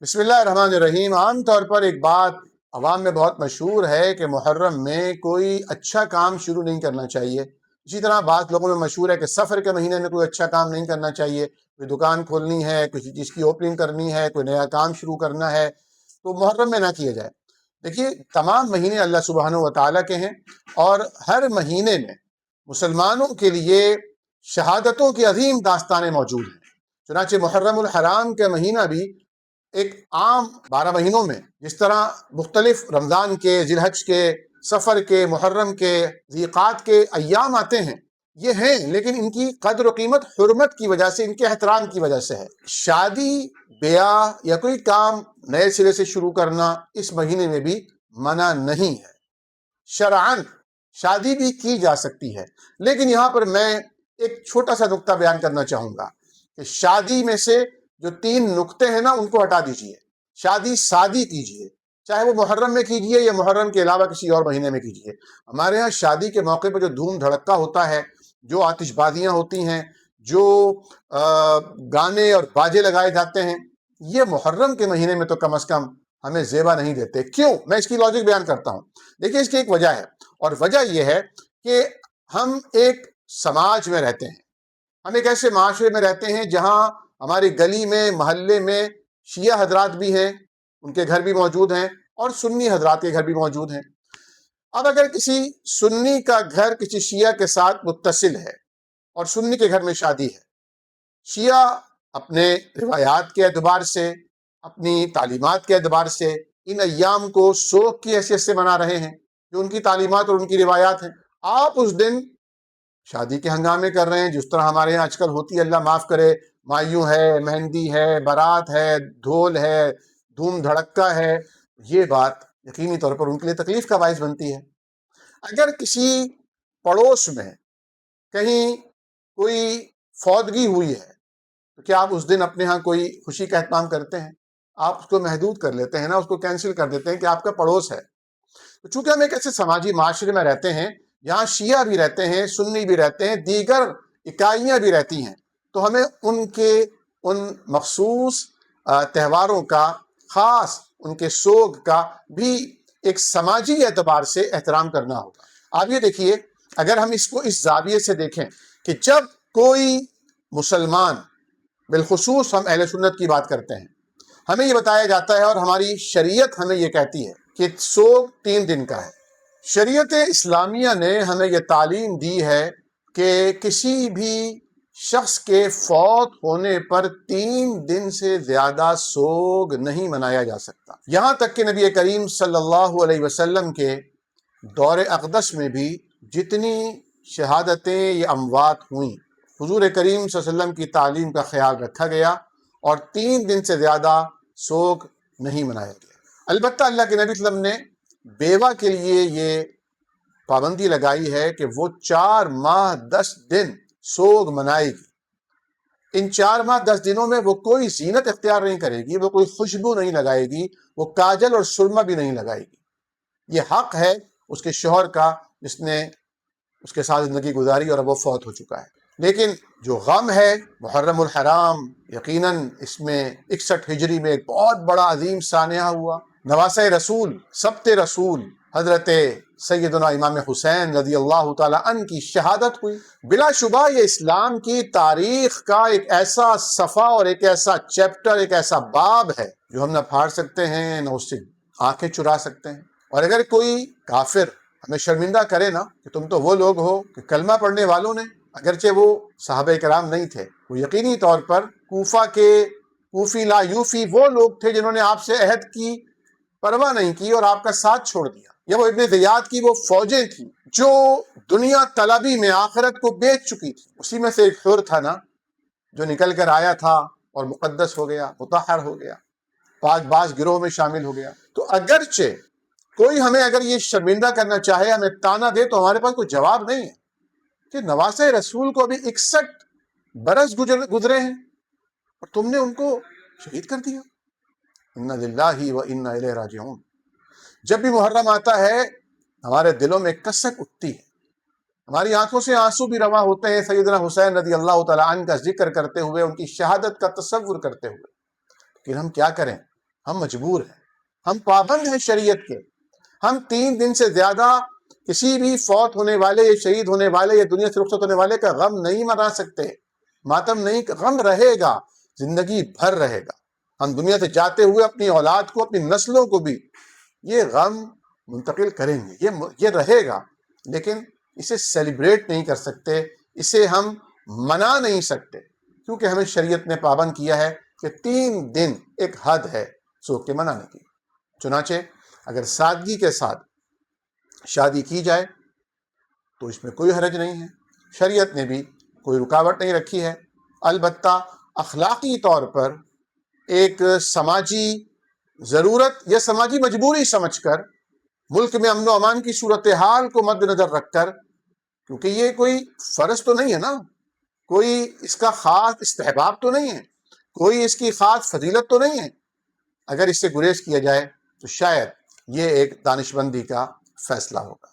بسم اللہ الرحمن الرحیم۔ عام طور پر ایک بات عوام میں بہت مشہور ہے کہ محرم میں کوئی اچھا کام شروع نہیں کرنا چاہیے۔ اسی طرح بعض لوگوں میں مشہور ہے کہ سفر کے مہینے میں کوئی اچھا کام نہیں کرنا چاہیے، کوئی دکان کھولنی ہے، کسی چیز کی اوپننگ کرنی ہے، کوئی نیا کام شروع کرنا ہے تو محرم میں نہ کیا جائے۔ دیکھیے، تمام مہینے اللہ سبحانہ و تعالیٰ کے ہیں اور ہر مہینے میں مسلمانوں کے لیے شہادتوں کی عظیم داستانیں موجود ہیں۔ چنانچہ محرم الحرام کا مہینہ بھی ایک عام 12 مہینوں میں جس طرح مختلف رمضان کے، ذی الحج کے، سفر کے، محرم کے، ذیقات کے ایام آتے ہیں، یہ ہیں، لیکن ان کی قدر و قیمت حرمت کی وجہ سے، ان کے احترام کی وجہ سے ہے۔ شادی، بیاہ یا کوئی کام نئے سرے سے شروع کرنا اس مہینے میں بھی منع نہیں ہے۔ شرعاً شادی بھی کی جا سکتی ہے، لیکن یہاں پر میں ایک چھوٹا سا نقطہ بیان کرنا چاہوں گا کہ شادی میں سے جو 3 نقطے ہیں نا، ان کو ہٹا دیجئے۔ شادی سادی کیجئے، چاہے وہ محرم میں کیجئے یا محرم کے علاوہ کسی اور مہینے میں کیجئے۔ ہمارے ہاں شادی کے موقع پر جو دھوم دھڑکا ہوتا ہے، جو آتش بازیاں ہوتی ہیں، جو گانے اور باجے لگائے جاتے ہیں، یہ محرم کے مہینے میں تو کم از کم ہمیں زیبا نہیں دیتے۔ کیوں؟ میں اس کی لاجک بیان کرتا ہوں۔ دیکھیے، اس کی ایک وجہ ہے، اور وجہ یہ ہے کہ ہم ایک سماج میں رہتے ہیں، ہم ایک ایسے معاشرے میں رہتے ہیں جہاں ہماری گلی میں، محلے میں شیعہ حضرات بھی ہیں، ان کے گھر بھی موجود ہیں، اور سنی حضرات کے گھر بھی موجود ہیں۔ اب اگر کسی سنی کا گھر کسی شیعہ کے ساتھ متصل ہے اور سنی کے گھر میں شادی ہے، شیعہ اپنے روایات کے اعتبار سے، اپنی تعلیمات کے اعتبار سے ان ایام کو سوگ کی حیثیت سے منا رہے ہیں، جو ان کی تعلیمات اور ان کی روایات ہیں۔ آپ اس دن شادی کے ہنگامے کر رہے ہیں، جس طرح ہمارے یہاں آج کل ہوتی ہے، اللہ معاف کرے، مایوں ہے، مہندی ہے، بارات ہے، ڈھول ہے، دھوم دھڑکا ہے۔ یہ بات یقینی طور پر ان کے لیے تکلیف کا باعث بنتی ہے۔ اگر کسی پڑوس میں کہیں کوئی فوتگی ہوئی ہے تو کیا آپ اس دن اپنے ہاں کوئی خوشی کا اہتمام کرتے ہیں؟ آپ اس کو محدود کر لیتے ہیں نا، اس کو کینسل کر دیتے ہیں کہ آپ کا پڑوس ہے۔ تو چونکہ ہم ایک ایسے سماجی معاشرے میں رہتے ہیں جہاں شیعہ بھی رہتے ہیں، سنی بھی رہتے ہیں، دیگر اکائیاں بھی رہتی ہیں، تو ہمیں ان کے ان مخصوص تہواروں کا، خاص ان کے سوگ کا بھی ایک سماجی اعتبار سے احترام کرنا ہوگا۔ آپ یہ دیکھیے، اگر ہم اس کو اس زاویے سے دیکھیں کہ جب کوئی مسلمان، بالخصوص ہم اہل سنت کی بات کرتے ہیں، ہمیں یہ بتایا جاتا ہے اور ہماری شریعت ہمیں یہ کہتی ہے کہ سوگ 3 دن کا ہے۔ شریعت اسلامیہ نے ہمیں یہ تعلیم دی ہے کہ کسی بھی شخص کے فوت ہونے پر 3 دن سے زیادہ سوگ نہیں منایا جا سکتا۔ یہاں تک کہ نبی کریم صلی اللہ علیہ وسلم کے دور اقدس میں بھی جتنی شہادتیں یا اموات ہوئیں، حضور کریم صلی اللہ علیہ وسلم کی تعلیم کا خیال رکھا گیا اور 3 دن سے زیادہ سوگ نہیں منایا گیا۔ البتہ اللہ کے نبی صلی اللہ علیہ وسلم نے بیوہ کے لیے یہ پابندی لگائی ہے کہ وہ 4 ماہ 10 دن سوگ منائے گی۔ ان 4 ماہ 10 دنوں میں وہ کوئی زینت اختیار نہیں کرے گی، وہ کوئی خوشبو نہیں لگائے گی، وہ کاجل اور سرما بھی نہیں لگائے گی۔ یہ حق ہے اس کے شوہر کا جس نے اس کے ساتھ زندگی گزاری اور اب وہ فوت ہو چکا ہے۔ لیکن جو غم ہے محرم الحرام، یقیناً اس میں 61 ہجری میں ایک بہت بڑا عظیم سانحہ ہوا۔ نواسۂ رسول، سبت رسول حضرت سیدنا امام حسین رضی اللہ تعالیٰ عنہ کی شہادت ہوئی۔ بلا شبہ یہ اسلام کی تاریخ کا ایک ایسا صفحہ اور ایک ایسا چیپٹر، ایک ایسا باب ہے جو ہم نہ پھاڑ سکتے ہیں، نہ اس سے آنکھیں چرا سکتے ہیں۔ اور اگر کوئی کافر ہمیں شرمندہ کرے نا کہ تم تو وہ لوگ ہو کہ کلمہ پڑھنے والوں نے، اگرچہ وہ صحابہ کرام نہیں تھے، وہ یقینی طور پر کوفہ کے کوفی لا یوفی وہ لوگ تھے جنہوں نے آپ سے عہد کی پرواہ نہیں کی اور آپ کا ساتھ چھوڑ دیا، یا وہ ابن زیاد کی وہ فوجیں تھیں جو دنیا طلبی میں آخرت کو بیچ چکی تھی۔ اسی میں سے ایک حر تھا نا جو نکل کر آیا تھا اور مقدس ہو گیا، مطہر ہو گیا، پاک باز گروہ میں شامل ہو گیا۔ تو اگرچہ کوئی ہمیں اگر یہ شرمندہ کرنا چاہے، ہمیں تانا دے، تو ہمارے پاس کوئی جواب نہیں ہے کہ نواسۂ رسول کو ابھی 61 برس گزرے ہیں اور تم نے ان کو شہید کر دیا۔ انا للہ و انا الیہ راجعون۔ جب بھی محرم آتا ہے ہمارے دلوں میں کسک اٹھتی ہے، ہماری آنکھوں سے آنسو بھی رواں ہوتے ہیں سیدنا حسین رضی اللہ تعالیٰ عنہ کا ذکر کرتے ہوئے، ان کی شہادت کا تصور کرتے ہوئے۔ لیکن ہم کیا کریں، ہم مجبور ہیں، ہم پابند ہیں شریعت کے. ہم 3 دن سے زیادہ کسی بھی فوت ہونے والے یا شہید ہونے والے یا دنیا سے رخصت ہونے والے کا غم نہیں منا سکتے. ماتم نہیں، غم رہے گا، زندگی بھر رہے گا. ہم دنیا سے جاتے ہوئے اپنی اولاد کو، اپنی نسلوں کو بھی یہ غم منتقل کریں گے، یہ رہے گا. لیکن اسے سیلیبریٹ نہیں کر سکتے، اسے ہم منا نہیں سکتے، کیونکہ ہمیں شریعت نے پابند کیا ہے کہ 3 دن ایک حد ہے سوگ کے منانے کی. چنانچہ اگر سادگی کے ساتھ شادی کی جائے تو اس میں کوئی حرج نہیں ہے، شریعت نے بھی کوئی رکاوٹ نہیں رکھی ہے. البتہ اخلاقی طور پر ایک سماجی ضرورت یا سماجی مجبوری سمجھ کر، ملک میں امن و امان کی صورتحال کو مد نظر رکھ کر، کیونکہ یہ کوئی فرض تو نہیں ہے نا، کوئی اس کا خاص استحباب تو نہیں ہے، کوئی اس کی خاص فضیلت تو نہیں ہے، اگر اس سے گریز کیا جائے تو شاید یہ ایک دانشمندی کا فیصلہ ہوگا.